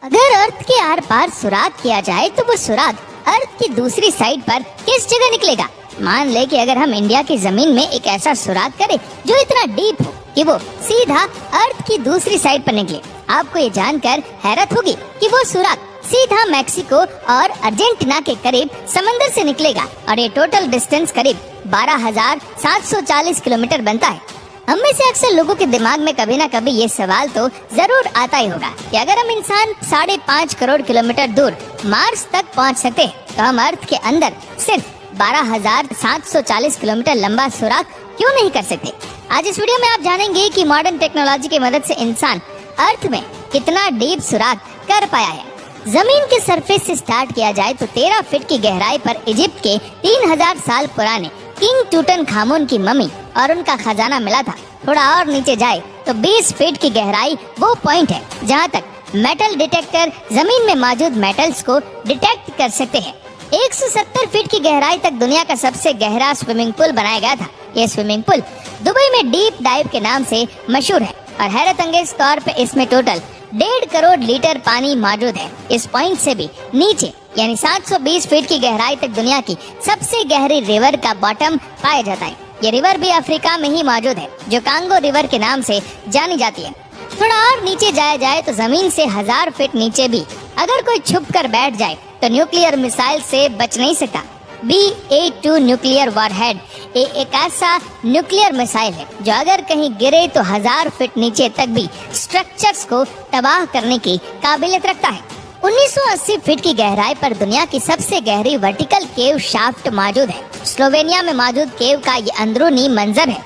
अगर अर्थ के आर पार सुराग किया जाए तो वो सुराग अर्थ की दूसरी साइड पर किस जगह निकलेगा। मान ले कि अगर हम इंडिया की जमीन में एक ऐसा सुराग करें जो इतना डीप हो कि वो सीधा अर्थ की दूसरी साइड पर निकले। आपको ये जानकर हैरत होगी कि वो सुराग सीधा मैक्सिको और अर्जेंटीना के करीब समंदर से निकलेगा और ये टोटल डिस्टेंस करीब 12,740 किलोमीटर बनता है। हम में से अक्सर लोगों के दिमाग में कभी ना कभी ये सवाल तो जरूर आता ही होगा कि अगर हम इंसान 5.5 करोड़ किलोमीटर दूर मार्स तक पहुंच सकते हैं तो हम अर्थ के अंदर सिर्फ 12,740 किलोमीटर लंबा सुराग क्यों नहीं कर सकते। आज इस वीडियो में आप जानेंगे कि मॉडर्न टेक्नोलॉजी की मदद से इंसान अर्थ में कितना डीप सुराग कर पाया है। जमीन के सरफेस से स्टार्ट किया जाए तो 13 फीट की गहराई पर इजिप्ट के 3000 साल पुराने किंग टूटनखामुन की मम्मी और उनका खजाना मिला था। थोड़ा और नीचे जाए तो 20 फीट की गहराई वो पॉइंट है जहां तक मेटल डिटेक्टर जमीन में मौजूद मेटल्स को डिटेक्ट कर सकते हैं। 170 फीट की गहराई तक दुनिया का सबसे गहरा स्विमिंग पूल बनाया गया था। यह स्विमिंग पूल दुबई में डीप डाइव के नाम से मशहूर है और हैरत अंगेज तौर पे इसमें टोटल 1.5 करोड़ लीटर पानी मौजूद है। इस पॉइंट से भी नीचे यानी 720 फीट की गहराई तक दुनिया की सबसे गहरी रिवर का बॉटम पाया जाता है। ये रिवर भी अफ्रीका में ही मौजूद है जो कांगो रिवर के नाम से जानी जाती है। थोड़ा और नीचे जाया जाए तो जमीन से 1000 फीट नीचे भी अगर कोई छुप कर बैठ जाए तो न्यूक्लियर मिसाइल से बच नहीं सकता। B-82 न्यूक्लियर वॉरहेड एक ऐसा न्यूक्लियर मिसाइल है जो अगर कहीं गिरे तो 1000 फीट नीचे तक भी स्ट्रक्चर्स को तबाह करने की काबिलियत रखता है। 1980 फीट की गहराई पर दुनिया की सबसे गहरी वर्टिकल केव शाफ्ट मौजूद है। स्लोवेनिया में मौजूद केव का ये अंदरूनी मंजर है।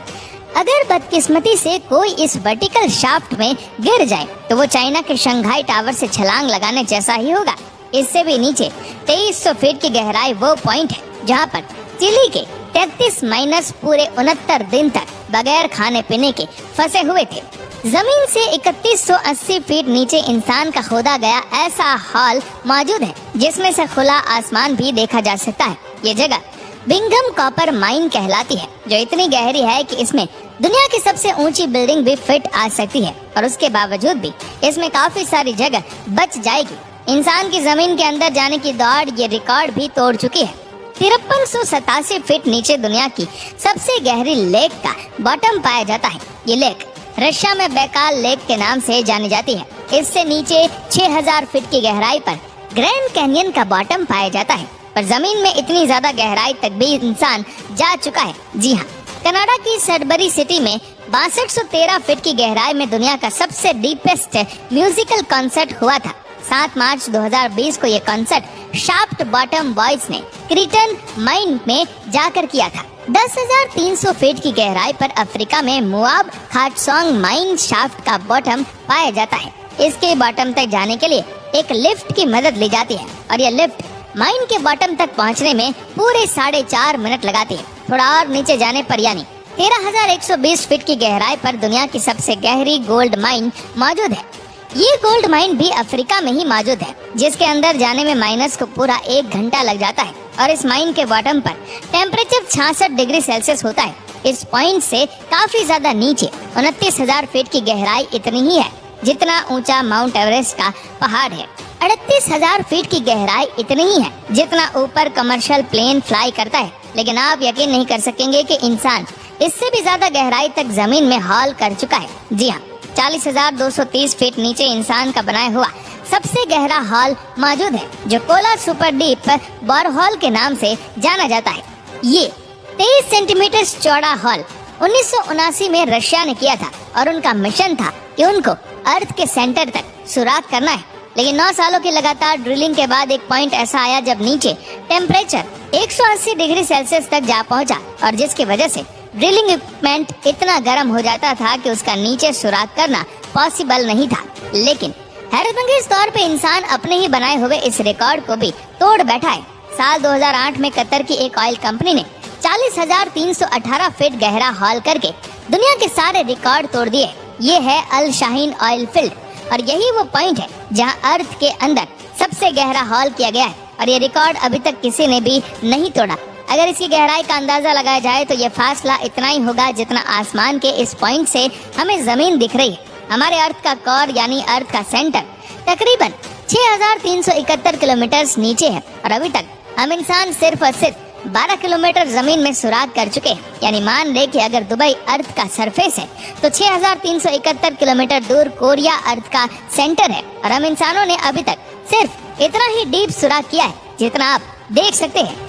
अगर बदकिस्मती से कोई इस वर्टिकल शाफ्ट में गिर जाए तो वो चाइना के शंघाई टावर से छलांग लगाने जैसा ही होगा। इससे भी नीचे 2300 फीट की गहराई वो पॉइंट है जहां पर चिली के 33 माइनस पूरे 69 दिन तक बगैर खाने पीने के फंसे हुए थे। जमीन से 3180 फीट नीचे इंसान का खोदा गया ऐसा हॉल मौजूद है जिसमें से खुला आसमान भी देखा जा सकता है। ये जगह बिंघम कॉपर माइन कहलाती है जो इतनी गहरी है कि इसमें दुनिया की सबसे ऊंची बिल्डिंग भी फिट आ सकती है और उसके बावजूद भी इसमें काफी सारी जगह बच जाएगी। इंसान की जमीन के अंदर जाने की दौड़ ये रिकॉर्ड भी तोड़ चुकी है। 5387 फीट नीचे दुनिया की सबसे गहरी लेक का बॉटम पाया जाता है। ये लेक रशिया में बैकाल लेक के नाम से जानी जाती है। इससे नीचे 6000 फीट की गहराई पर ग्रैंड कैनियन का बॉटम पाया जाता है। पर जमीन में इतनी ज्यादा गहराई तक भी इंसान जा चुका है। जी हाँ, कनाडा की सडबरी सिटी में 6213 फीट की गहराई में दुनिया का सबसे डीपेस्ट म्यूजिकल कॉन्सर्ट हुआ था। 7 मार्च 2020 को ये कॉन्सर्ट शाफ्ट बॉटम बॉयज ने क्रीटन माइन में जाकर किया था। 10,300 फीट की गहराई पर अफ्रीका में मुआब खाटसोंग माइन शाफ्ट का बॉटम पाया जाता है। इसके बॉटम तक जाने के लिए एक लिफ्ट की मदद ली जाती है और यह लिफ्ट माइन के बॉटम तक पहुंचने में पूरे 4.5 मिनट लगाती है। थोड़ा और नीचे जाने पर यानी 13,120 फीट की गहराई पर दुनिया की सबसे गहरी गोल्ड माइन मौजूद है। ये गोल्ड माइन भी अफ्रीका में ही मौजूद है जिसके अंदर जाने में माइनस को पूरा 1 घंटा लग जाता है और इस माइन के बॉटम पर टेम्परेचर 66 डिग्री सेल्सियस होता है। इस पॉइंट से काफी ज्यादा नीचे 29,000 फीट की गहराई इतनी ही है जितना ऊंचा माउंट एवरेस्ट का पहाड़ है। 38,000 फीट की गहराई इतनी ही है जितना ऊपर कमर्शियल प्लेन फ्लाई करता है। लेकिन आप यकीन नहीं कर सकेंगे कि इंसान इससे भी ज्यादा गहराई तक जमीन में हॉल कर चुका है। जी हाँ, 40,230 फीट नीचे इंसान का बनाया हुआ सबसे गहरा हॉल मौजूद है जो कोला सुपर डीप बोरहोल के नाम से जाना जाता है। ये 23 सेंटीमीटर चौड़ा हॉल 1979 में रशिया ने किया था और उनका मिशन था कि उनको अर्थ के सेंटर तक सुराग करना है। लेकिन 9 सालों की लगातार ड्रिलिंग के बाद एक पॉइंट ऐसा आया जब नीचे टेम्परेचर 180 डिग्री सेल्सियस तक जा पहुंचा और जिसकी वजह से ड्रिलिंग इक्विपमेंट इतना गर्म हो जाता था कि उसका नीचे सुराग करना पॉसिबल नहीं था। लेकिन हैरतअंगेज तौर पे इंसान अपने ही बनाए हुए इस रिकॉर्ड को भी तोड़ बैठा है। साल 2008 में कतर की एक ऑयल कंपनी ने 40,318 फीट गहरा हॉल करके दुनिया के सारे रिकॉर्ड तोड़ दिए। ये है अल शाहीन ऑयल फील्ड और यही वो पॉइंट है जहां अर्थ के अंदर सबसे गहरा हॉल किया गया है और ये रिकॉर्ड अभी तक किसी ने भी नहीं तोड़ा। अगर इसकी गहराई का अंदाजा लगाया जाए तो ये फासला इतना ही होगा जितना आसमान के इस पॉइंट से हमें जमीन दिख रही है। हमारे अर्थ का कोर यानी अर्थ का सेंटर तकरीबन 6,371 किलोमीटर नीचे है और अभी तक हम इंसान सिर्फ और सिर्फ 12 किलोमीटर जमीन में सुराग कर चुके हैं। यानी मान ले कि अगर दुबई अर्थ का सरफेस है तो 6,371 किलोमीटर दूर कोरिया अर्थ का सेंटर है और हम इंसानों ने अभी तक सिर्फ इतना ही डीप सुराग किया है जितना आप देख सकते हैं।